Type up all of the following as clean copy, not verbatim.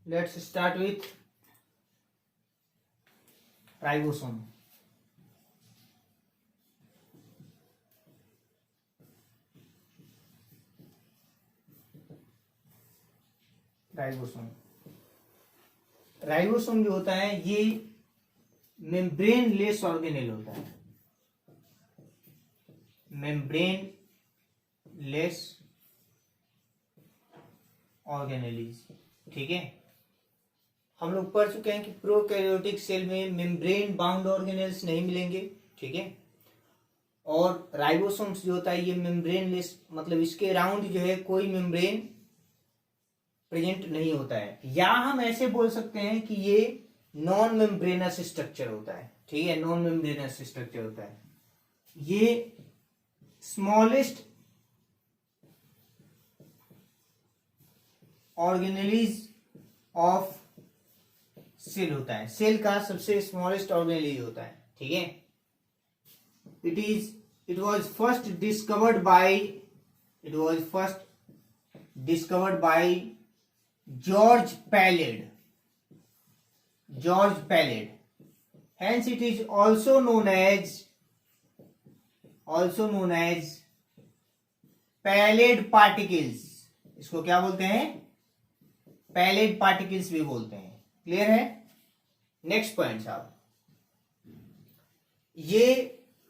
Let's start with ribosome. Ribosome जो होता है ये मेम्ब्रेन लेस ऑर्गेनेल होता है, मेम्ब्रेन लेस ऑर्गेनेलिज। ठीक है, हम लोग पढ़ चुके हैं कि प्रोकैरियोटिक सेल में मेम्ब्रेन बाउंड ऑर्गेनेल्स नहीं मिलेंगे। ठीक है, और राइबोसोम्स जो होता है ये मेम्ब्रेन लेस, मतलब इसके अराउंड जो है कोई मेम्ब्रेन प्रेजेंट नहीं होता है, या हम ऐसे बोल सकते हैं कि ये नॉन मेम्ब्रेनस स्ट्रक्चर होता है। ठीक है, नॉन मेम्ब्रेनस स्ट्रक्चर होता है। ये स्मॉलेस्ट ऑर्गेनेलिज ऑफ सेल होता है, सेल का सबसे स्मॉलेस्ट ऑर्गेनेलिज होता है। ठीक है, it was first discovered by George pallid. Hence it is also known as pallid particles. इसको क्या बोलते हैं? पैलेड पार्टिकल्स भी बोलते हैं। क्लियर है? नेक्स्ट पॉइंट साहब, ये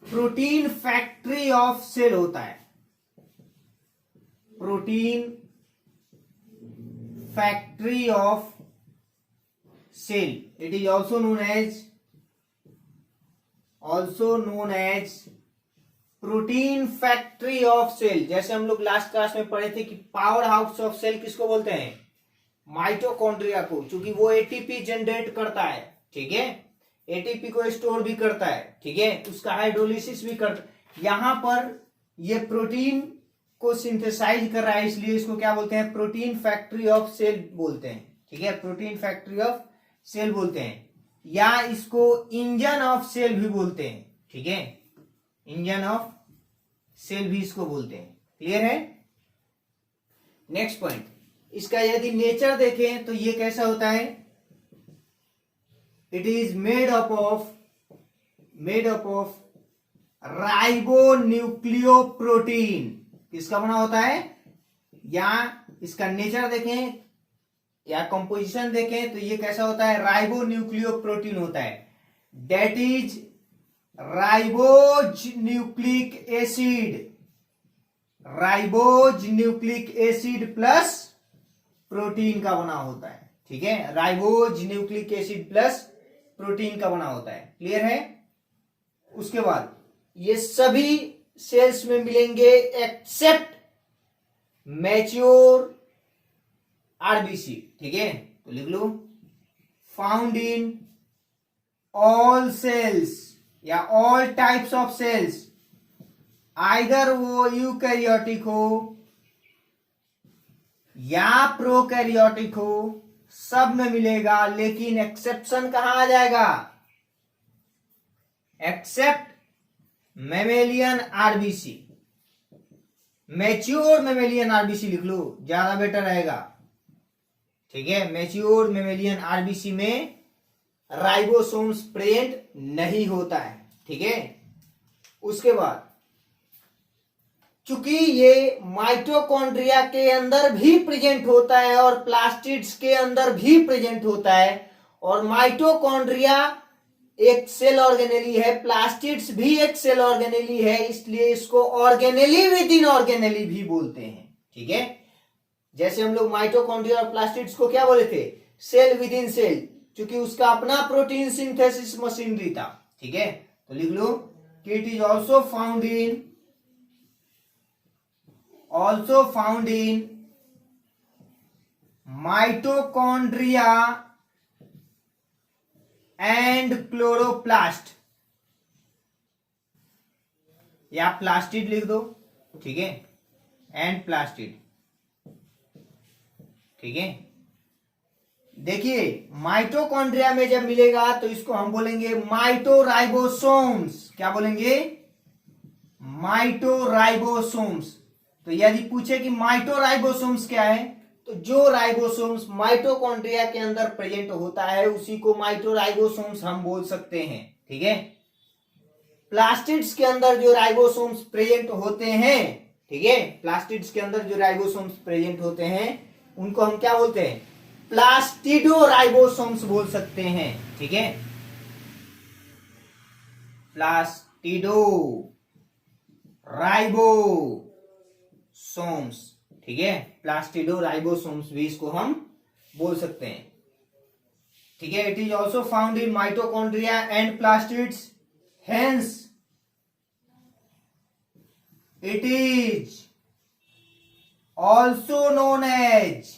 प्रोटीन फैक्ट्री ऑफ सेल होता है, protein factory of cell. It is also known as protein factory of cell. जैसे हम लोग लास्ट क्लास में पढ़े थे कि पावर हाउस ऑफ सेल किसको बोलते हैं? माइटोकॉन्ड्रिया को, क्योंकि वो एटीपी जनरेट करता है। ठीक है, एटीपी को स्टोर भी करता है। ठीक है, उसका हाइड्रोलिसिस भी करता है। यहां पर ये प्रोटीन को सिंथेसाइज कर रहा है, इसलिए इसको क्या बोलते हैं? प्रोटीन फैक्ट्री ऑफ सेल बोलते हैं। ठीक है, प्रोटीन फैक्ट्री ऑफ सेल बोलते हैं, या इसको इंजन ऑफ सेल भी बोलते हैं। ठीक है, इंजन ऑफ सेल भी इसको बोलते हैं। क्लियर है? नेक्स्ट पॉइंट, इसका यदि नेचर देखें तो ये कैसा होता है? It is made up of ribonucleoprotein. किसका बना होता है? या इसका नेचर देखें या कंपोजिशन देखें तो ये कैसा होता है? राइबोन्यूक्लियोप्रोटीन होता है। That is ribose nucleic acid plus protein का बना होता है। ठीक है, ribose nucleic acid plus protein का बना होता है। क्लियर है? उसके बाद ये सभी सेल्स में मिलेंगे एक्सेप्ट मैच्योर आरबीसी। ठीक है, तो लिख लो, फाउंड इन ऑल सेल्स या all types of cells, either वो यूकैरियोटिक हो या प्रोकैरियोटिक हो, सब में मिलेगा। लेकिन एक्सेप्शन कहां आ जाएगा? Except mammalian RBC. Mature mammalian RBC लिख लो, ज्यादा बेटर रहेगा। ठीक है, मैच्योर मेमेलियन आरबीसी में राइबोसोम्स प्रेजेंट नहीं होता है। ठीक है, उसके बाद चूंकि ये माइटोकॉन्ड्रिया के अंदर भी प्रेजेंट होता है और प्लास्टिड्स के अंदर भी प्रेजेंट होता है, और माइटोकॉन्ड्रिया एक सेल ऑर्गेनेली है, प्लास्टिड्स भी एक सेल ऑर्गेनेली है, इसलिए इसको ऑर्गेनेली विद इन ऑर्गेनेली भी बोलते हैं। ठीक है, जैसे हम लोग माइटोकॉन्ड्रिया और प्लास्टिड्स को क्या बोले थे? सेल विद इन सेल, क्योंकि उसका अपना प्रोटीन सिंथेसिस मशीनरी था। ठीक है, तो लिख लो कि it is also found in mitochondria and chloroplast, या प्लास्टिड लिख दो। ठीक है, एंड प्लास्टिड। ठीक है, देखिए माइटोकॉन्ड्रिया में जब मिलेगा तो इसको हम बोलेंगे माइटोराइबोसोम्स। क्या बोलेंगे? माइटोराइबोसोम्स। तो यदि पूछे कि माइटोराइबोसोम्स क्या है, तो जो राइबोसोम्स माइटोकॉन्ड्रिया के अंदर प्रेजेंट होता है उसी को माइटोराइबोसोम्स हम बोल सकते हैं। ठीक है, प्लास्टिड्स के अंदर जो राइबोसोम्स प्रेजेंट होते हैं, ठीक है, प्लास्टिड्स के अंदर जो राइबोसोम्स प्रेजेंट होते हैं उनको हम क्या बोलते हैं, प्लास्टिडो राइबोसोम्स बोल सकते हैं। ठीक है, प्लास्टिडो राइबोसोम्स, ठीक है, प्लास्टिडो राइबोसोम्स भी इसको हम बोल सकते हैं। ठीक है, it is also found in mitochondria and plastids, hence it is also known as,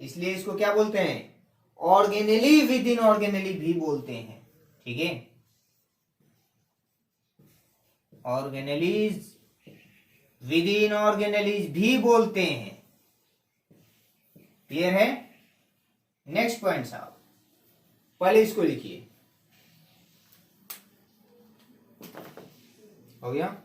इसलिए इसको क्या बोलते हैं, ऑर्गेनेली विद इन ऑर्गेनेली भी बोलते हैं। ठीक है, ऑर्गेनेलीज विद इन ऑर्गेनेलीज भी बोलते हैं। क्लियर है? नेक्स्ट पॉइंट साहब, पहले इसको लिखिए, हो गया।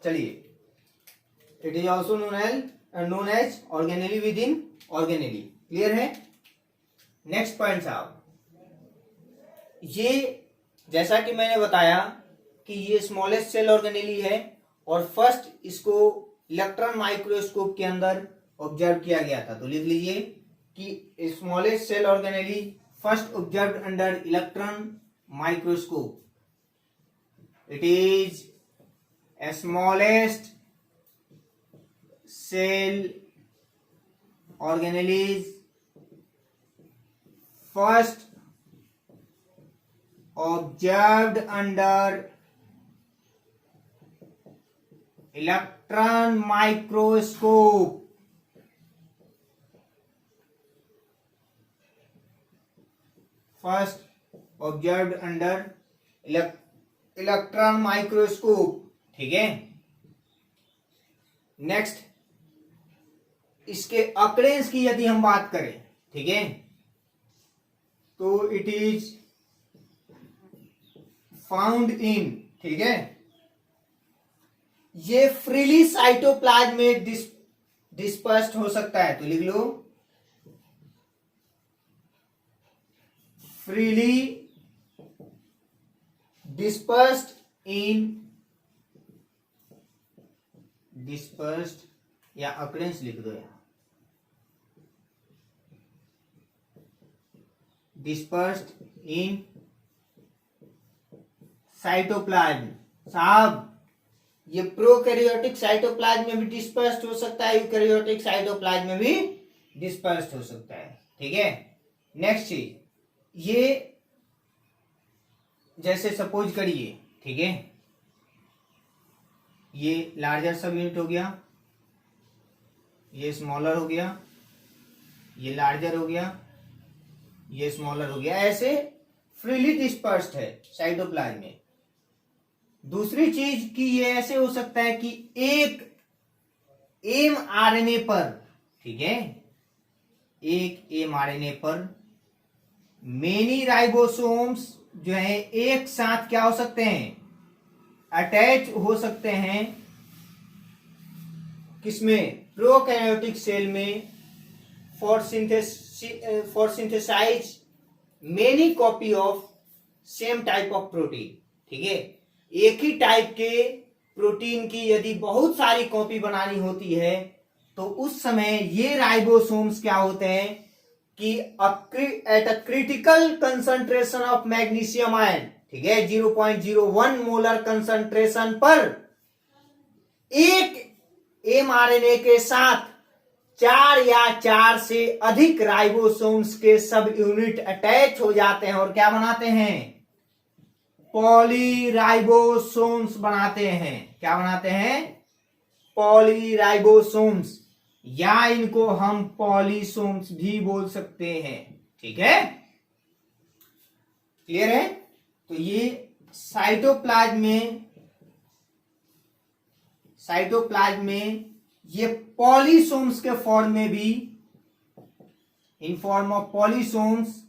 चलिए, it is also known as organelle within organelle. Clear है? नेक्स्ट पॉइंट साहब, ये जैसा कि मैंने बताया कि ये स्मॉलेस्ट सेल ऑर्गेनेली है और फर्स्ट इसको इलेक्ट्रॉन माइक्रोस्कोप के अंदर ऑब्जर्व किया गया था। तो लिख लीजिए कि smallest cell organelle first observed under electron microscope, it is smallest cell organelles first observed under electron microscope, first observed under electron microscope। ठीक है, नेक्स्ट इसके अकरेंस की यदि हम बात करें, ठीक है, तो इट इज फाउंड इन, ठीक है, ये फ्रीली साइटोप्लाज्म में डिस्पर्स्ड हो सकता है। तो लिख लो, फ्रीली डिस्पर्स्ड इन, डिस्पर्स्ड या अकरेंस लिख दो यहां, डिस्पर्स्ड इन साइटोप्लाज्म। साहब, ये प्रोकैरियोटिक साइटोप्लाज्म में भी डिस्पर्स्ड हो सकता है, यूकैरियोटिक साइटोप्लाज्म में भी डिस्पर्स्ड हो सकता है। ठीक है, नेक्स्ट चीज, ये जैसे सपोज करिए, ठीक है, ये लार्जर सब यूनिट हो गया, ये स्मॉलर हो गया, ये लार्जर हो गया, ये स्मॉलर हो गया, ऐसे फ्रीली डिस्पर्स्ड है साइटोप्लाज्म में। दूसरी चीज कि ये ऐसे हो सकता है कि एक mRNA पर, ठीक है, एक mRNA पर मेनी राइबोसोम्स जो है एक साथ क्या हो सकते हैं, अटैच हो सकते हैं, किसमें, प्रोकैरियोटिक सेल में, for synthesize many copy of same type of protein. ठीक है, एक ही टाइप के प्रोटीन की यदि बहुत सारी कॉपी बनानी होती है तो उस समय ये राइबोसोम्स क्या होते हैं कि at a critical concentration of magnesium ion, ठीक है, 0.01 मोलर कंसंट्रेशन पर एक mRNA के साथ 4 या 4 से अधिक राइबोसोम्स के सब यूनिट अटैच हो जाते हैं और क्या बनाते हैं, पॉलीराइबोसोम्स बनाते हैं। क्या बनाते हैं, पॉलीराइबोसोम्स, या इनको हम पॉलीसोम्स भी बोल सकते हैं। ठीक है, क्लियर है? तो ये साइटोप्लाज्म में साइटोप्लाज्म में ये पॉलीसोम्स के फॉर्म में भी, इन फॉर्म ऑफ पॉलीसोम्स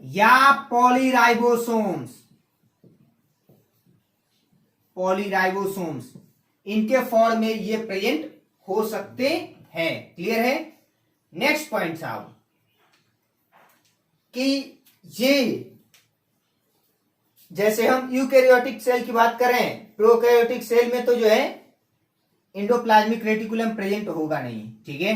या पॉलीराइबोसोम्स, पॉलीराइबोसोम्स इनके फॉर्म में ये प्रेजेंट हो सकते हैं। क्लियर है? नेक्स्ट पॉइंट साहब कि ये जैसे हम यूकैरियोटिक सेल की बात करें, प्रोकैरियोटिक सेल में तो जो है एंडोप्लाज्मिक रेटिकुलम प्रेजेंट होगा नहीं। ठीक है,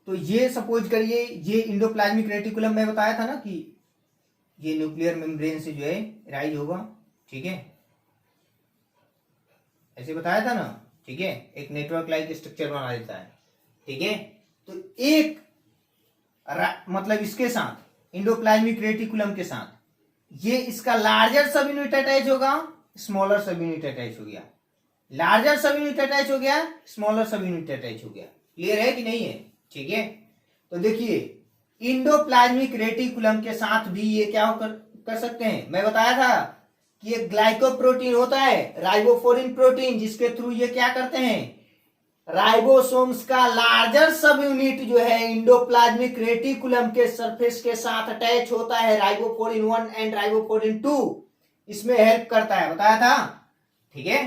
तो ये सपोज करिए ये एंडोप्लाज्मिक रेटिकुलम मैं बताया था ना कि ये न्यूक्लियर मेम्ब्रेन से जो है राइज होगा। ठीक है, ऐसे बताया था ना। ठीक है, एक नेटवर्क लाइक स्ट्रक्चर बना देता है। ठीक है, तो एक मतलब इसके साथ एंडोप्लाज्मिक रेटिकुलम के साथ ये इसका लार्जर सब यूनिट अटैच होगा, स्मॉलर सब यूनिट अटैच हो गया, लार्जर सब यूनिट अटैच हो गया, स्मॉलर सब यूनिट अटैच हो गया। क्लियर है कि नहीं है? ठीक है, तो देखिए एंडोप्लाज्मिक रेटिकुलम के साथ भी ये क्या कर सकते हैं। मैं बताया था कि एक ग्लाइकोप्रोटीन होता है, राइबोफोरिन प्रोटीन, जिसके थ्रू ये क्या करते हैं, राइबोसोम्स का लार्जर सब यूनिट जो है एंडोप्लाज्मिक रेटिकुलम के सरफेस के साथ अटैच होता है, राइबोफोरिन 1 एंड राइबोफोरिन 2 इसमें हेल्प करता है, बताया था। ठीक है,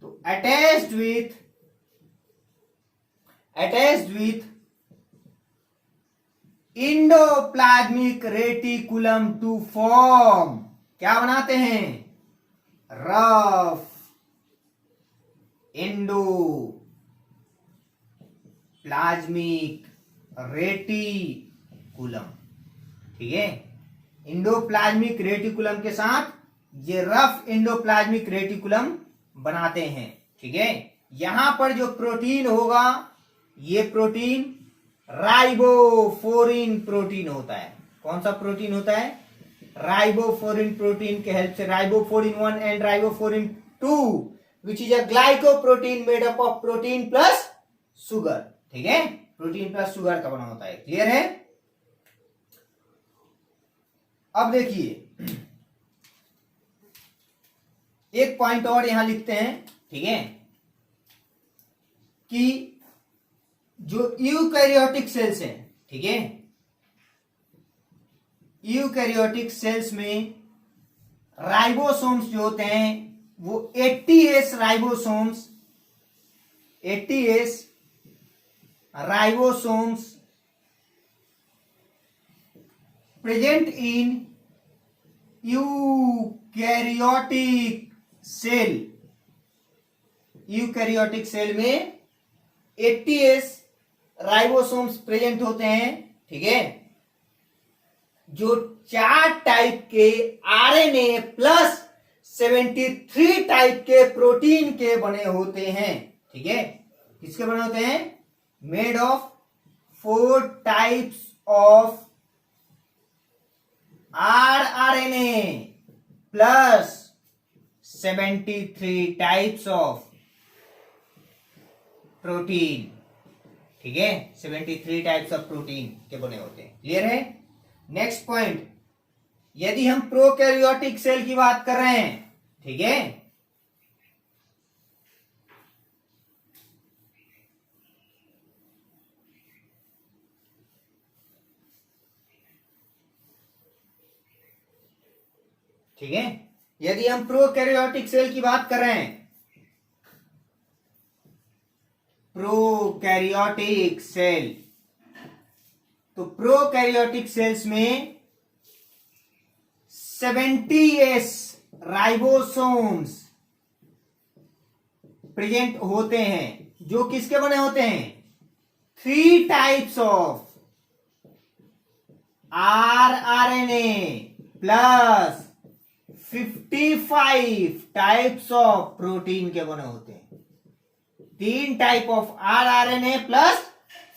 तो attached with endoplasmic reticulum to form क्या बनाते हैं, रफ एंडोप्लाज्मिक रेटिकुलम। ठीक है, एंडोप्लाज्मिक रेटिकुलम के साथ ये रफ एंडोप्लाज्मिक रेटिकुलम बनाते हैं। ठीक है, यहां पर जो प्रोटीन होगा ये प्रोटीन राइबोफोरिन प्रोटीन होता है। कौन सा प्रोटीन होता है? राइबोफोरिन प्रोटीन के हेल्प से, ribophorin 1 and ribophorin 2 which is a glycoprotein made up of protein plus sugar. ठीक है, प्रोटीन प्लस शुगर का बना होता है। क्लियर है? अब देखिए एक पॉइंट और यहां लिखते हैं। ठीक है, कि जो यूकैरियोटिक सेल्स हैं, ठीक है, यूकैरियोटिक सेल्स में राइबोसोम्स जो होते हैं वो 80S ribosomes, 80S ribosomes present in eukaryotic cell. Eukaryotic cell में 80S राइबोसोम्स प्रेजेंट होते हैं। ठीक है, जो 4 टाइप के आरएनए प्लस 73 टाइप के प्रोटीन के बने होते हैं। ठीक है, किसके बने होते हैं? Made of 4 types of RNA plus 73 types of protein. ठीक है, 73 टाइप्स ऑफ प्रोटीन के बने होते हैं। क्लियर है? नेक्स्ट पॉइंट, यदि हम प्रोकैरियोटिक सेल की बात कर रहे हैं, ठीक है, ठीक है, यदि हम प्रोकैरियोटिक सेल की बात कर रहे हैं, प्रोकैरियोटिक सेल, तो प्रोकैरियोटिक सेल्स में 70S राइबोसोम्स प्रेजेंट होते हैं, जो किसके बने होते हैं? 3 types of RNA plus 55 types of protein के बने होते हैं। 3 type of RNA plus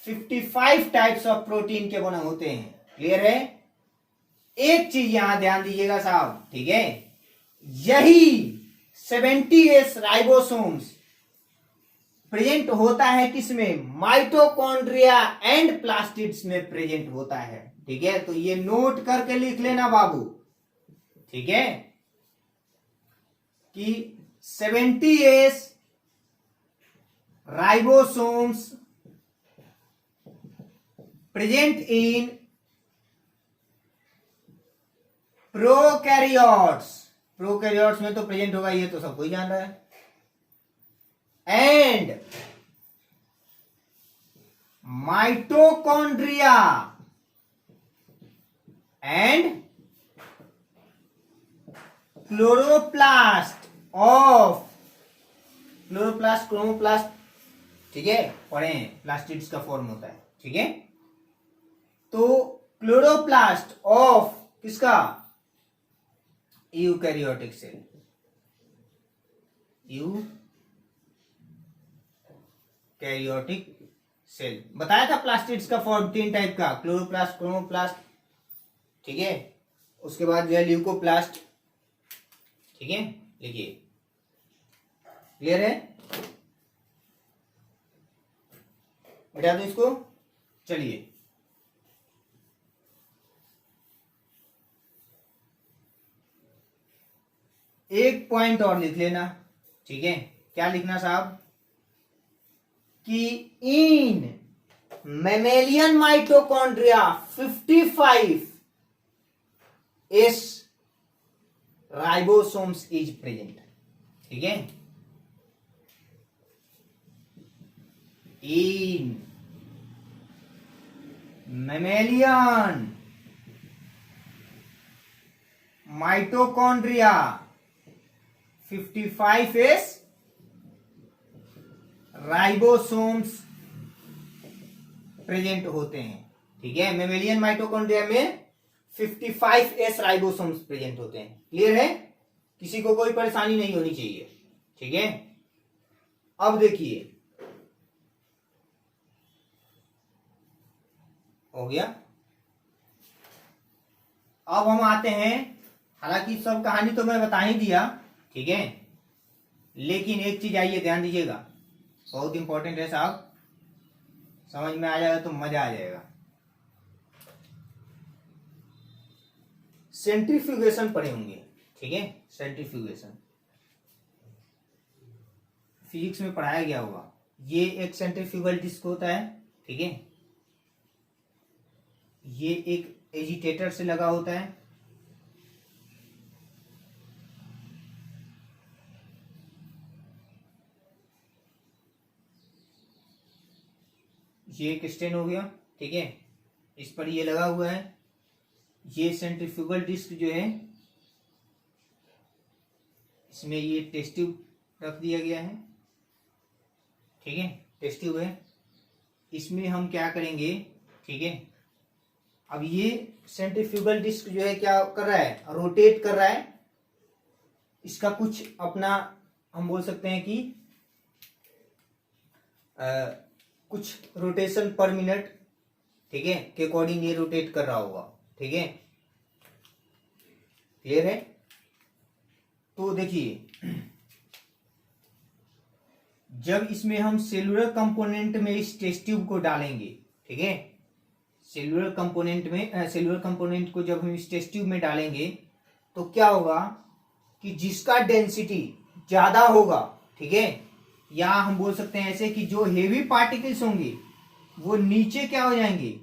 55 types of protein के बने होते हैं। क्लियर है? एक चीज यहां ध्यान दीजिएगा साहब, ठीक है, यही 70S राइबोसोम्स प्रेजेंट होता है किसमें? माइटोकॉन्ड्रिया एंड प्लास्टिड्स में प्रेजेंट होता है। ठीक है, तो ये नोट करके लिख लेना बाबू। ठीक है, कि 70S ribosomes present in prokaryotes. Prokaryotes में तो प्रेजेंट होगा, ये तो सब कोई जान रहा है। And mitochondria and chloroplast of chloroplast chromoplast, ठीक है, पढ़े हैं, प्लास्टिड्स का फॉर्म होता है, ठीक है। तो क्लोरोप्लास्ट ऑफ किसका, यूकैरियोटिक सेल। यूकैरियोटिक सेल बताया था, प्लास्टिड्स का फॉर्म 3 टाइप का, क्लोरोप्लास्ट, क्रोमोप्लास्ट, ठीक है, उसके बाद जो है ल्यूकोप्लास्ट, ठीक है, लिखिए, क्लियर है, मिटा दो इसको। चलिए एक पॉइंट और लिख लेना, ठीक है, क्या लिखना साहब, कि in mammalian mitochondria 55 S ribosomes is present, ठीक है। In mammalian mitochondria 55S ribosomes present होते हैं, ठीक है। मैमेलियन माइटोकॉन्ड्रिया में 55S राइबोसोम्स प्रेजेंट होते हैं, क्लियर है, किसी को कोई परेशानी नहीं होनी चाहिए, ठीक है। अब देखिए, हो गया। अब हम आते हैं, हालांकि सब कहानी तो मैं बता ही दिया, ठीक है, लेकिन एक चीज आइए ध्यान दीजिएगा, बहुत इंपॉर्टेंट है साहब, समझ में आ जाएगा तो मजा आ जाएगा। सेंट्रीफ्यूगेशन पढ़े होंगे, ठीक है, सेंट्रीफ्यूगेशन फिजिक्स में पढ़ाया गया होगा। ये एक सेंट्रीफ्यूगल डिस्क होता है, ठीक है, ये एक एजिटेटर से लगा होता है, ये एक स्टेन हो गया, ठीक है, इस पर ये लगा हुआ है। ये सेंट्रीफ्यूगल डिस्क जो है, इसमें ये टेस्ट ट्यूब रख दिया गया है, ठीक है, टेस्ट ट्यूब है, इसमें हम क्या करेंगे, ठीक है। अब ये सेंट्रीफ्यूगल डिस्क जो है क्या कर रहा है, रोटेट कर रहा है, इसका कुछ अपना हम बोल सकते हैं कि कुछ रोटेशन पर मिनट, ठीक है, के अकॉर्डिंग ये रोटेट कर रहा होगा, ठीक है, क्लियर है। तो देखिए, जब इसमें हम सेलुलर कंपोनेंट में इस टेस्ट ट्यूब को डालेंगे, ठीक है, सेलुलर कंपोनेंट को जब हम इस टेस्ट ट्यूब में डालेंगे तो क्या होगा कि जिसका डेंसिटी ज्यादा होगा, ठीक है, या हम बोल सकते हैं ऐसे कि जो हेवी पार्टिकल्स होंगे वो नीचे क्या हो जाएंगे,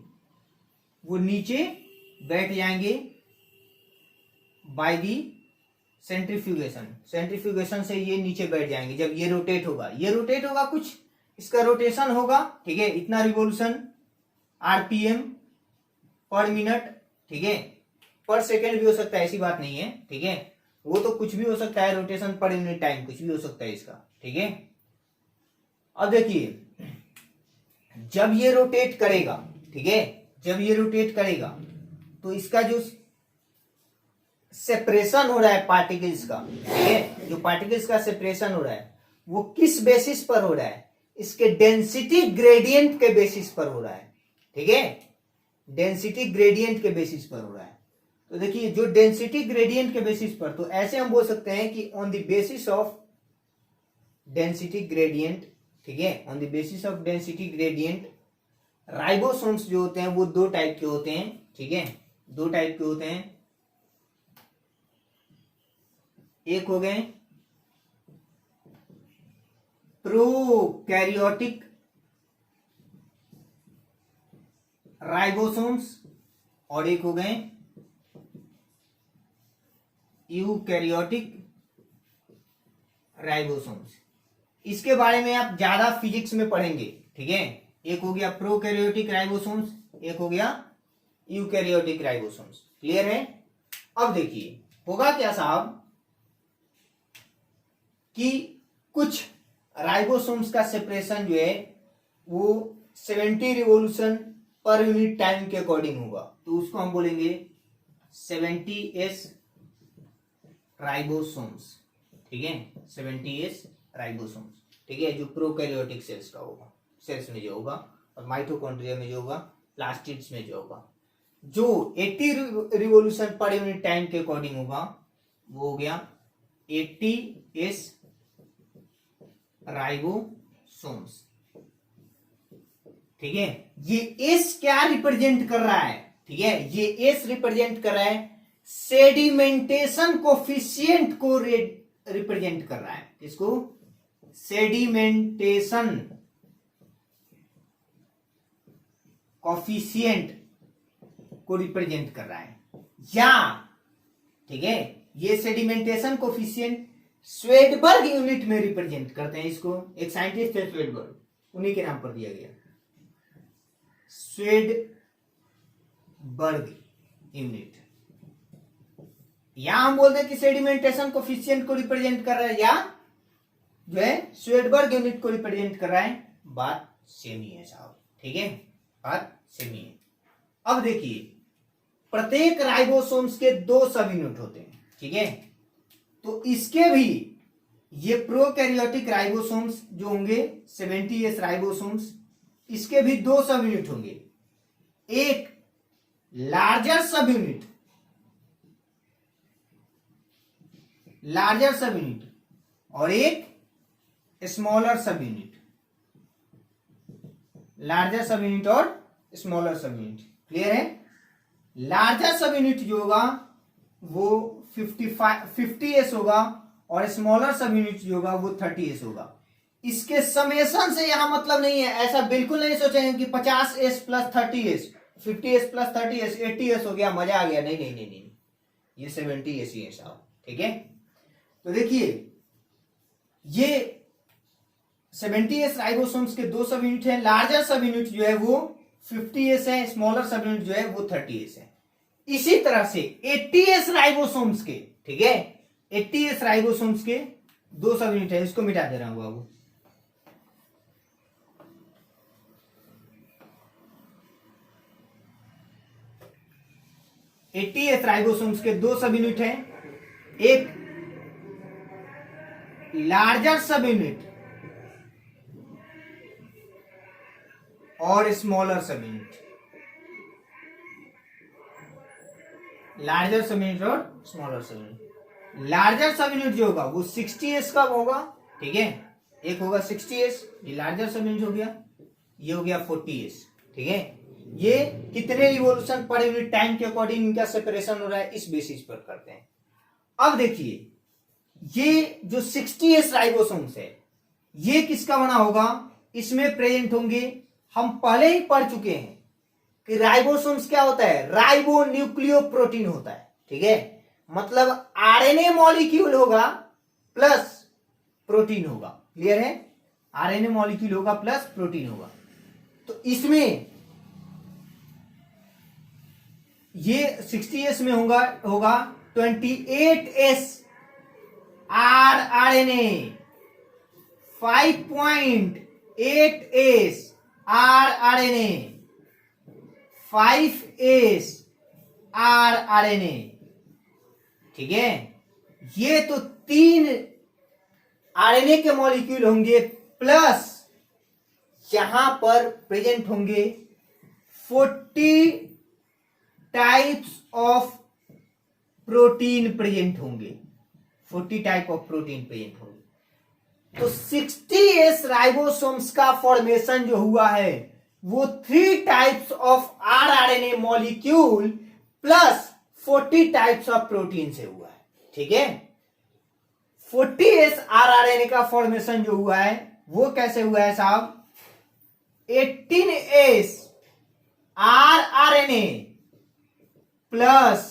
वो नीचे बैठ जाएंगे बाय दी सेंट्रीफ्यूगेशन। सेंट्रीफ्यूगेशन से ये नीचे बैठ जाएंगे। जब ये रोटेट होगा कुछ इसका रोटेशन होगा, ठीक है, इतना रिवोल्यूशन आरपीएम पर मिनट, ठीक है, पर सेकेंड भी हो सकता है, ऐसी बात नहीं है, ठीक है, वो तो कुछ भी हो सकता है, रोटेशन पर यूनिट टाइम कुछ भी हो सकता है इसका, ठीक है। अब देखिए, जब ये रोटेट करेगा, ठीक है, जब ये रोटेट करेगा तो इसका जो सेपरेशन हो रहा है पार्टिकल्स का, ठीक है, जो पार्टिकल्स का सेपरेशन हो रहा है वो किस बेसिस पर हो रहा है, इसके डेंसिटी ग्रेडियंट के बेसिस पर हो रहा है, ठीक है, डेंसिटी ग्रेडियंट के बेसिस पर हो रहा है। तो देखिए, जो डेंसिटी ग्रेडियंट के बेसिस पर, तो ऐसे हम बोल सकते हैं कि on the basis of density gradient, ठीक है, on the basis of density gradient ribosomes जो होते हैं वो 2 टाइप के होते हैं, ठीक है, 2 टाइप के होते हैं। एक हो गए प्रोकैरियोटिक राइबोसोम्स और एक हो गए यूकैरियोटिक राइबोसोम्स। इसके बारे में आप ज्यादा फिजिक्स में पढ़ेंगे, ठीक है। एक हो गया प्रोकैरियोटिक राइबोसोम्स, एक हो गया यूकैरियोटिक राइबोसोम्स। क्लियर है। अब देखिए होगा क्या साहब कि कुछ राइबोसोम्स का सेपरेशन जो है वो 70 रिवोल्यूशन पर यूनिट टाइम के अकॉर्डिंग होगा, तो उसको हम बोलेंगे 70s राइबोसोम्स, ठीक है। 70s राइबोसोम्स, ठीक है, जो प्रोकैरियोटिक सेल्स का होगा, सेल्स में जो होगा, और माइटोकॉन्ड्रिया में जो होगा, प्लास्टिड्स में जो होगा, जो 80 रिवोल्यूशन पर यूनिट टाइम के अकॉर्डिंग होगा वो हो गया 80s राइबोसोम्स, ठीक है। ये एस क्या रिप्रेजेंट कर रहा है, ठीक है, ये एस रिप्रेजेंट कर रहा है सेडिमेंटेशन कोफिशिएंट को रिप्रेजेंट कर रहा है। किसको? सेडिमेंटेशन कोफिशिएंट को रिप्रेजेंट कर रहा है, या ठीक है, ये सेडिमेंटेशन कोफिशिएंट स्वेडबर्ग यूनिट में रिप्रेजेंट करते हैं इसको। एक साइंटिस्ट है स्वेडबर्ग, उन्हीं के नाम पर दिया गया स्वेडबर्ग यूनिट। यहां हम बोलते हैं कि सेडिमेंटेशन कोफिशिएंट को रिप्रेजेंट कर रहा है, या जो है स्वेडबर्ग यूनिट को रिप्रेजेंट कर रहा है। बात सेम ही है साहब, ठीक है, बात सेम ही है। अब देखिए प्रत्येक राइबोसोम्स के 2 सब यूनिट होते हैं, ठीक है, तो इसके भी ये प्रोकैरियोटिक राइबोसोम्स जो होंगे 70s राइबोसोम्स, इसके भी 2 सब यूनिट होंगे, एक larger sub unit, larger sub unit, और एक smaller sub unit, larger sub unit और स्मॉलर सब यूनिट। क्लियर है। लार्जर सब यूनिट जो होगा वो 50s होगा, और स्मॉलर सब यूनिट जो होगा वो 30s होगा। इसके समेशन से यहां मतलब नहीं है, ऐसा बिल्कुल नहीं सोचेंगे कि 50s plus 30s, 50s plus 30s 80s हो गया, मजा आ गया। नहीं नहीं नहीं नहीं, ये 70s ही है साहब, ठीक है। तो देखिए ये 70s राइबोसोम्स के 2 सब यूनिट है, लार्जर सब यूनिट जो है वो 50s है, स्मॉलर सब यूनिट जो है वो 30s है। इसी तरह से 80s राइबोसोम्स के, ठीक है, 80s राइबोसोम्स के 2 सब यूनिट है, इसको मिटा दे रहा हूं बाबू। एटीएस राइबोसोम्स के 2 सब यूनिट है, एक लार्जर सब यूनिट और smaller sub unit, larger sub unit और smaller sub unit. Larger sub unit जो होगा वो 60s का होगा, ठीक है, एक होगा 60s, ये लार्जर सब यूनिट हो गया, ये हो गया 40s, ठीक है। ये कितने रिवोल्यूशन पर यूनिट टाइम के अकॉर्डिंग इनका सेपरेशन हो रहा है, इस बेसिस पर करते हैं। अब देखिए ये जो 60s राइबोसोम्स है ये किसका बना होगा, इसमें प्रेजेंट होंगे, हम पहले ही पढ़ चुके हैं कि राइबोसोम्स क्या होता है, राइबो न्यूक्लियो प्रोटीन होता है, ठीक है, मतलब आरएनए मॉलिक्यूल होगा प्लस प्रोटीन होगा। क्लियर है, आरएनए मॉलिक्यूल होगा प्लस प्रोटीन होगा। तो इसमें ये 60s में होगा 28s RNA, 5.8s RNA, 5s RNA, ठीक है। ये तो 3 आरएनए के मॉलिक्यूल होंगे, प्लस यहां पर प्रेजेंट होंगे 40 टाइप्स ऑफ प्रोटीन प्रेजेंट होंगे, 40 टाइप ऑफ प्रोटीन प्रेजेंट होंगे। तो 60s राइबोसोम्स का फॉर्मेशन जो हुआ है वो 3 types of RNA molecule plus 40 types of protein से हुआ है, ठीक है। 40s आरएनए का फॉर्मेशन जो हुआ है वो कैसे हुआ है साहब? 18S rRNA plus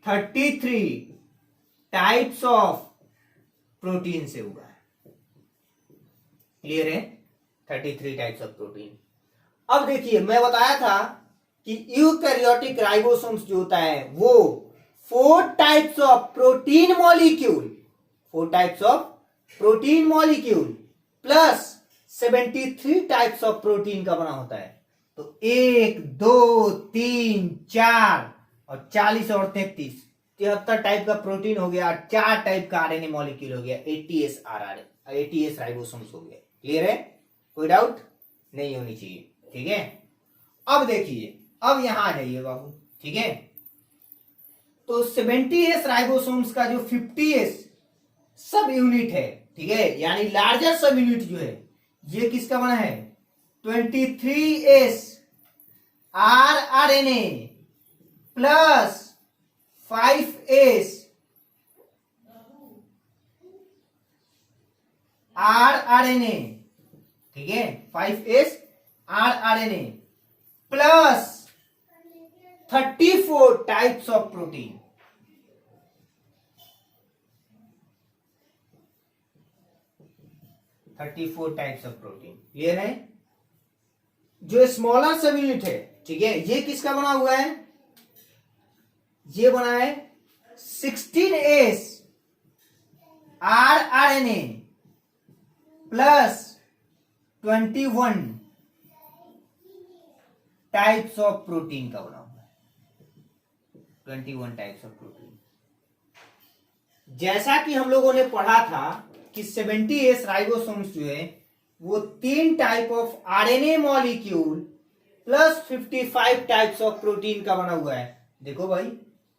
33 types of protein से हुआ है। क्लियर है? 33 टाइप्स ऑफ प्रोटीन। अब देखिए, मैं बताया था कि यूकैरियोटिक राइबोसोम्स जो होता है वो 4 types of protein molecule, 4 types of protein molecule plus 73 types of protein का बना होता है। तो 1 2 3 4 और 40 और 33, 73 टाइप का प्रोटीन हो गया, 4 टाइप का आरएनए मॉलिक्यूल हो गया, 80S राइबोसोम्स हो गया। क्लियर है? कोई डाउट नहीं होनी चाहिए। ठीक है, अब देखिए, अब यहां आ जाइए बाबू। ठीक है, तो 70S राइबोसोम्स का जो 50S सब यूनिट है, ठीक है, यानी लार्जर सब यूनिट जो है, ये किसका बना है? 23S rRNA plus 5S rRNA, ठीक है, 5S rRNA plus 34 types of protein. Types of protein. Clear है? जो स्मॉलर सब यूनिट है, ठीक है, ये किसका बना हुआ है? ये बना है 16S rRNA plus 21 types of protein का बना हुआ है। 21 टाइप्स ऑफ प्रोटीन। जैसा कि हम लोगों ने पढ़ा था कि 70S राइबोसोम्स जो है वो 3 type of RNA molecule plus 55 types of protein का बना हुआ है। देखो भाई,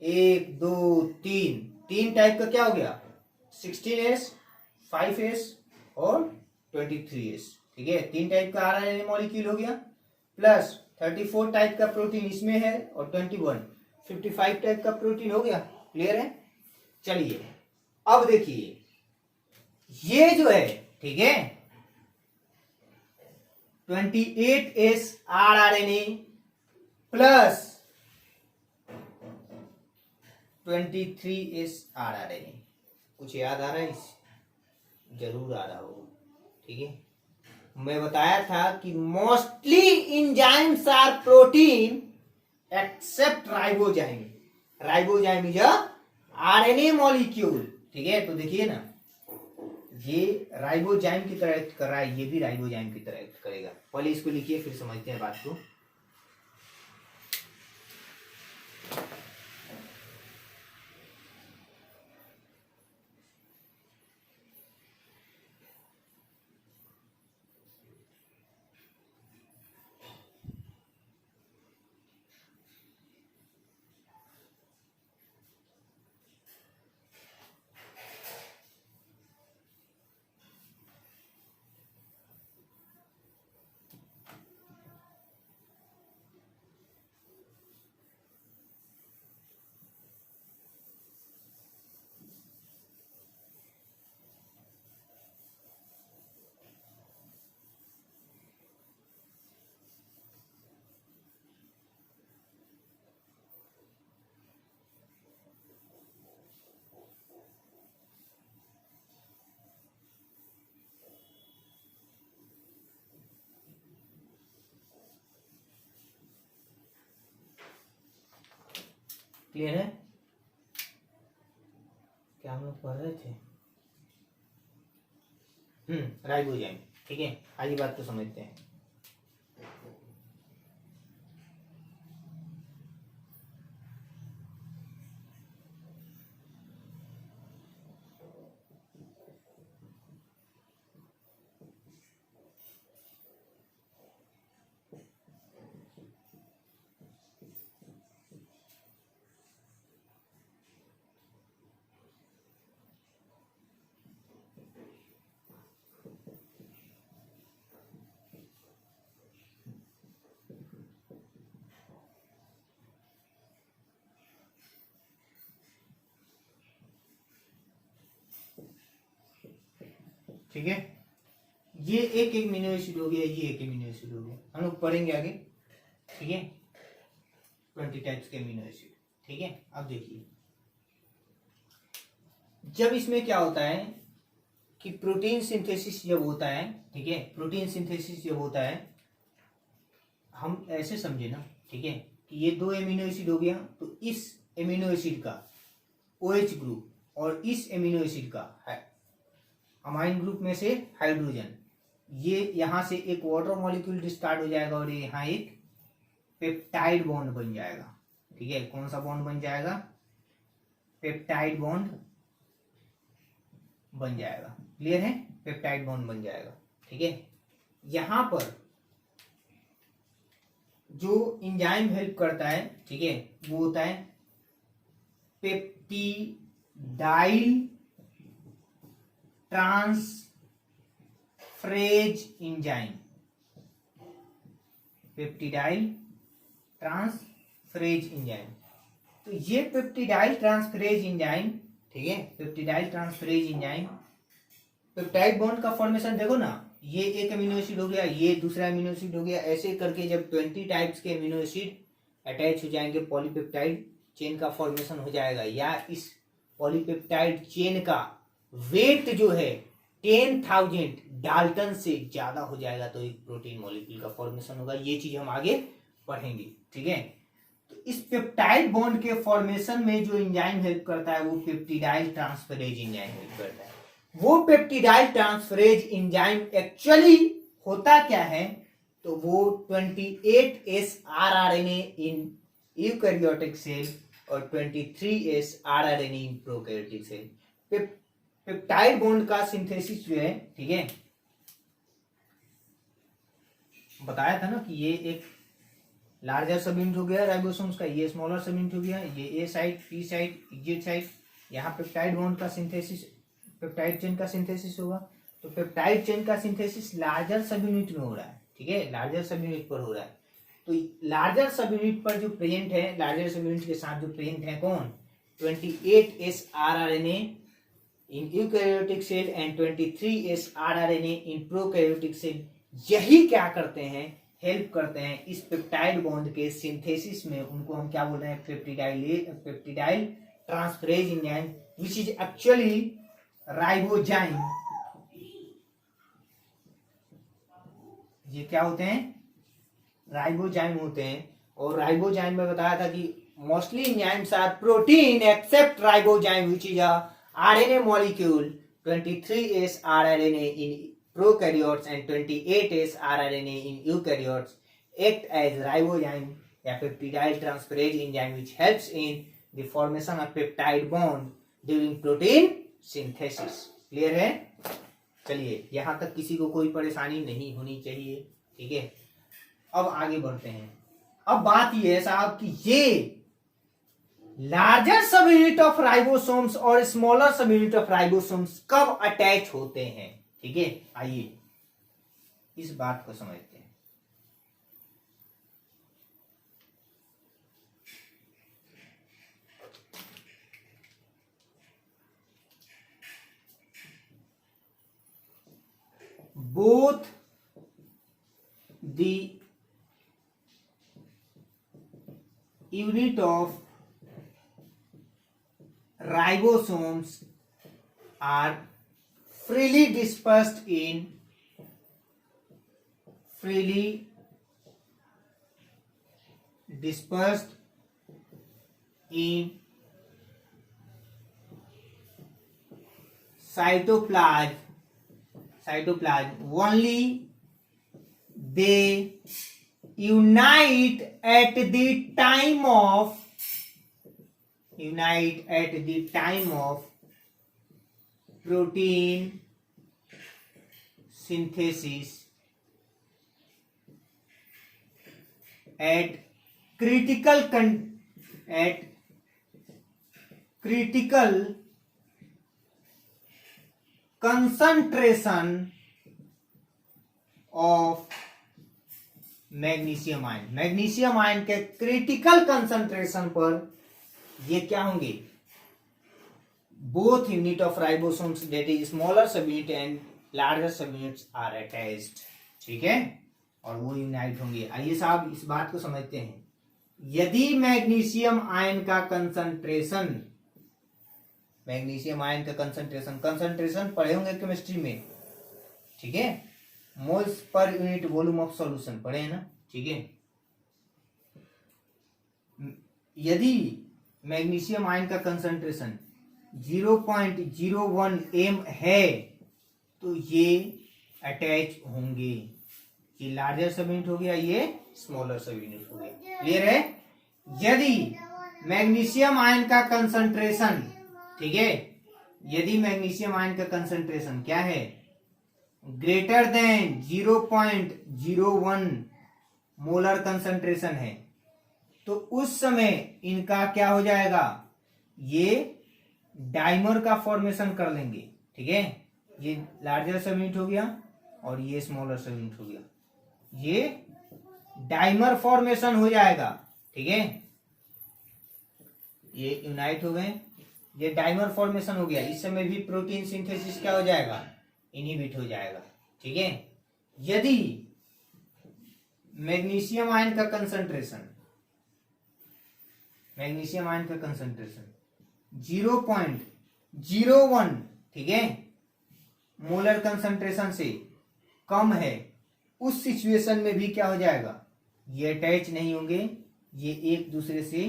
1 2 3 टाइप का क्या हो गया? 16S, 5S और 23S। ठीक है, 3 टाइप का आरएनए मॉलिक्यूल हो गया, प्लस 34 टाइप का प्रोटीन इसमें है और 55 टाइप का प्रोटीन हो गया। क्लियर है? चलिए, अब देखिए, ये जो है, ठीक है, 28S rRNA plus 23S rRNA, कुछ याद आ रहा है? जरूर आ रहा होगा। ठीक है, मैं बताया था कि mostly enzymes are protein except ribozyme. Ribozyme is a RNA molecule. ठीक है, तो देखिए ना, ये राइबोजाइम की तरह एक्ट कर रहा है, ये भी राइबोजाइम की तरह एक्ट करेगा। पहले इसको लिखिए, फिर समझते हैं बात को। क्लियर है? क्या हम लोग पढ़ रहे थे? राइबोजाइम। ठीक है, आगे बात को समझते हैं। ठीक है, ये एक एमिनो एसिड हो गया, ये एक एमिनो एसिड हो गया, हम लोग पढ़ेंगे आगे, ठीक है, 20 टाइप्स के एमिनो एसिड, ठीक है। अब देखिए जब इसमें क्या होता है कि प्रोटीन सिंथेसिस जब होता है, ठीक है, प्रोटीन सिंथेसिस जब होता है, हम ऐसे समझे ना, ठीक है, कि ये दो एमिनो एसिड हो गया, तो इस एमिनो एसिड का OH ग्रुप और इस एमिनो एसिड का अमाइन ग्रुप में से हाइड्रोजन, ये यहां से एक वाटर मॉलिक्यूल डिस्टार्ट हो जाएगा और ये यहाँ एक पेप्टाइड बॉन्ड बन जाएगा, ठीक है। कौन सा बॉन्ड बन जाएगा? पेप्टाइड बॉन्ड बन जाएगा, क्लियर है, पेप्टाइड बॉन्ड बन जाएगा, ठीक है। यहां पर जो एंजाइम हेल्प करता है, ठीक है, वो होता है peptidyl transferase enzyme, peptidyl transferase enzyme. तो ये पेप्टिडाइल ट्रांसफरेज एंजाइम, ठीक है, peptidyl transferase enzyme, peptide bond का फॉर्मेशन देखो ना, ये एक अमीनो एसिड हो गया, ये दूसरा अमीनो एसिड हो गया, ऐसे करके जब 20 टाइप्स के अमीनो एसिड अटैच हो जाएंगे, पॉलीपेप्टाइड चेन का फॉर्मेशन हो जाएगा, या इस पॉलीपेप्टाइड चेन का वेट जो है 10,000 डाल्टन से ज्यादा हो जाएगा, तो एक प्रोटीन मॉलिक्यूल का फॉर्मेशन होगा। ये चीज हम आगे पढ़ेंगे, ठीक है। तो इस पेप्टाइड बॉन्ड के फॉर्मेशन में जो एंजाइम हेल्प करता है वो पेप्टिडाइल ट्रांसफरेज एंजाइम हेल्प करता है। वो पेप्टिडाइल ट्रांसफरेज एंजाइम एक्चुअली होता क्या है? तो वो 28S rRNA in eukaryotic cell और 23S rRNA in prokaryotic cell. Peptide bond का सिंथेसिस जो है, ठीक है, बताया था ना कि ये एक लार्जर सब यूनिट हो गया राइबोसोम्स का, ये स्मॉलर सब यूनिट हो गया, ये A side, P side, exit side, यहाँ पेप्टाइड बॉन्ड का सिंथेसिस, पेप्टाइड चेन का सिंथेसिस होगा। तो पेप्टाइड चेन का सिंथेसिस लार्जर सब यूनिट में हो रहा है, ठीक है, लार्जर सब यूनिट पर हो रहा है। तो लार्जर सब यूनिट पर जो प्रेजेंट है, लार्जर सब यूनिट के साथ जो प्रेजेंट है कौन? 28S rRNA in eukaryotic cell and 23S rRNA in prokaryotic cell. यही क्या करते हैं? हेल्प करते हैं इस पेप्टाइड बॉन्ड के सिंथेसिस में। उनको हम क्या बोल रहे हैं? Peptidyl transferase enzyme which is actually ribozyme. ये क्या होते हैं? राइबोजाइम होते हैं। और राइबोजाइम में बताया था कि mostly enzymes are protein except ribozyme which is a RNA molecule, 23S rRNA in prokaryotes and 28S rRNA in eukaryotes act as ribozyme या peptidyl transferase enzyme which helps in the formation of peptide bond during protein synthesis. Clear है? चलिए यहां तक किसी को कोई परेशानी नहीं होनी चाहिए, ठीक है। अब आगे बढ़ते हैं। अब बात यह है साहब कि ये larger sub unit of ribosomes और smaller sub unit of ribosomes कब अटैच होते हैं, ठीक है। आइए इस बात को समझते हैं। Both the unit of ribosomes are freely dispersed in cytoplasm only they unite at the time of protein synthesis at critical concentration of magnesium ion. Magnesium ion के क्रिटिकल कंसंट्रेशन पर ये क्या होंगे? Both unit of ribosomes that is smaller sub unit and larger सब units are attached, ठीक है, और वो यूनाइट होंगे। आइए साहब इस बात को समझते हैं। यदि मैग्नीशियम आयन का कंसंट्रेशन, मैग्नीशियम आयन का कंसंट्रेशन पढ़े होंगे केमिस्ट्री में, ठीक है, moles per unit volume of solution पढ़े हैं ना, ठीक है। यदि मैग्नीशियम आयन का कंसंट्रेशन 0.01 m है तो ये अटैच होंगे। ये लार्जर सब यूनिट हो गया, ये स्मॉलर सब यूनिट हो गया। क्लियर है? यदि मैग्नीशियम आयन का कंसंट्रेशन, ठीक है, यदि मैग्नीशियम आयन का कंसंट्रेशन क्या है, ग्रेटर देन 0.01 मोलर कंसंट्रेशन है, तो उस समय इनका क्या हो जाएगा, ये डाइमर का फॉर्मेशन कर लेंगे, ठीक है। ये लार्जर सब यूनिट हो गया और ये स्मॉलर सब यूनिट हो गया, ये डाइमर फॉर्मेशन हो जाएगा, ठीक है। ये यूनाइट हो गए, ये डाइमर फॉर्मेशन हो गया। इस समय भी प्रोटीन सिंथेसिस क्या हो जाएगा, इनहिबिट हो जाएगा, ठीक है। यदि मैग्नीशियम आयन का कंसंट्रेशन 0.01, ठीक है, मोलर कंसंट्रेशन से कम है, उस सिचुएशन में भी क्या हो जाएगा, ये अटैच नहीं होंगे, ये एक दूसरे से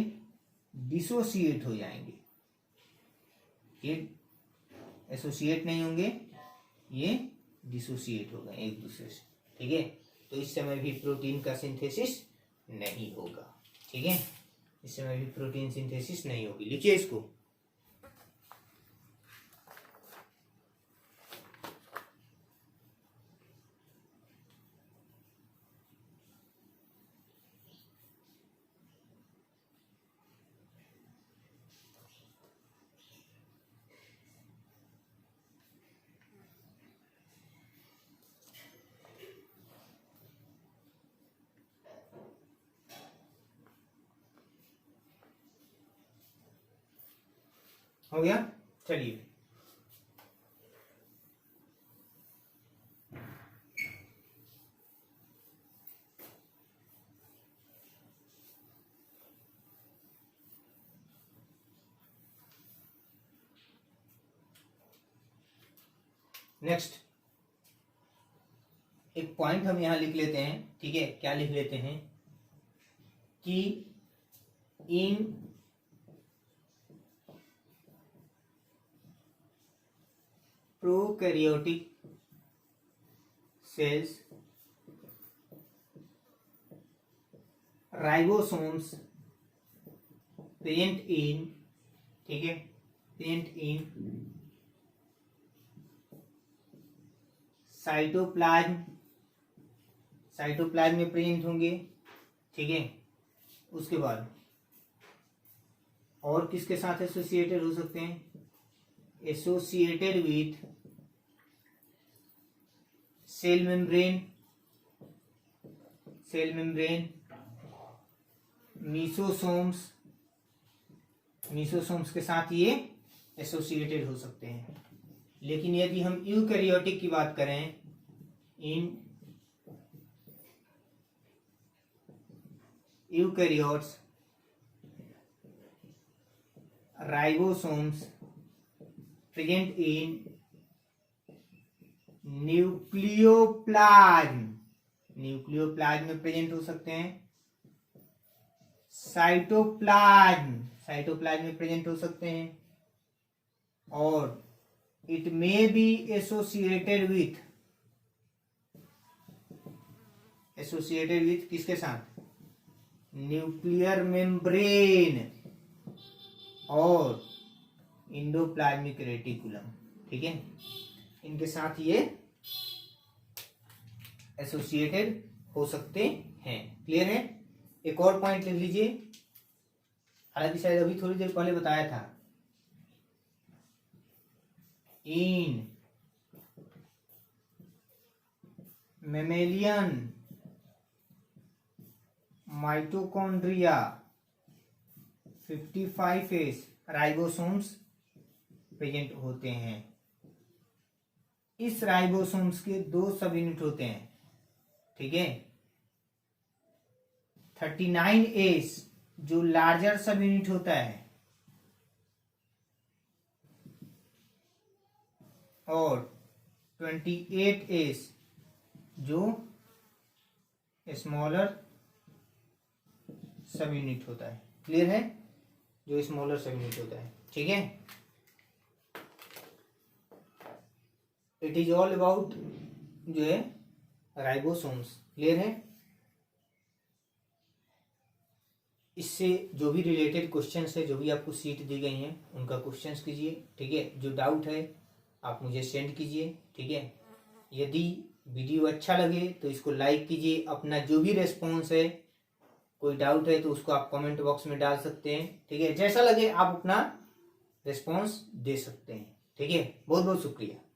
डिसोसिएट हो जाएंगे, ये एसोसिएट नहीं होंगे, ये डिसोसिएट होगा एक दूसरे से, ठीक है। तो इस समय भी प्रोटीन का सिंथेसिस नहीं होगा, ठीक है, इस समय भी प्रोटीन सिंथेसिस नहीं होगी। लिखिए इसको, हो गया। चलिए नेक्स्ट एक पॉइंट हम यहां लिख लेते हैं, ठीक है। क्या लिख लेते हैं कि इन प्रोकैरियोटिक सेल्स राइबोसोम्स प्रेजेंट इन, ठीक है, प्रेजेंट इन साइटोप्लाज्म में प्रेजेंट होंगे, ठीक है। उसके बाद और किसके साथ एसोसिएटेड हो सकते हैं, associated with cell membrane mesosomes के साथ ये एसोसिएटेड हो सकते हैं। लेकिन यदि हम यूकैरियोटिक की बात करें, in eukaryotes ribosomes present in nucleoplasm में प्रेजेंट हो सकते हैं, साइटोप्लाज्म में प्रेजेंट हो सकते हैं, और it may be associated with किसके साथ, न्यूक्लियर मेम्ब्रेन और इंडोप्लाज्मिक रेटिकुलम, ठीक है, इनके साथ ये एसोसिएटेड हो सकते हैं। क्लियर है? एक और पॉइंट लिख लीजिए, हालांकि शायद अभी थोड़ी देर पहले बताया था, in mammalian mitochondria 55S ribosomes present होते हैं। इस राइबोसोम्स के 2 सब यूनिट होते हैं, ठीक है। 39S जो लार्जर सब यूनिट होता है और 28S जो स्मॉलर सब यूनिट होता है। क्लियर है? जो स्मॉलर सब यूनिट होता है, ठीक है। इट इज ऑल अबाउट जो है राइबोसोम्स। क्लियर है? इससे जो भी रिलेटेड क्वेश्चंस है, जो भी आपको सीट दी गई हैं, उनका क्वेश्चंस कीजिए, ठीक है। जो डाउट है आप मुझे सेंड कीजिए, ठीक है। यदि वीडियो अच्छा लगे तो इसको लाइक कीजिए। अपना जो भी रेस्पॉन्स है, कोई डाउट है तो उसको आप कमेंट बॉक्स में डाल सकते हैं, ठीक है। जैसा लगे आप अपना रिस्पॉन्स दे सकते हैं, ठीक है। बहुत बहुत शुक्रिया।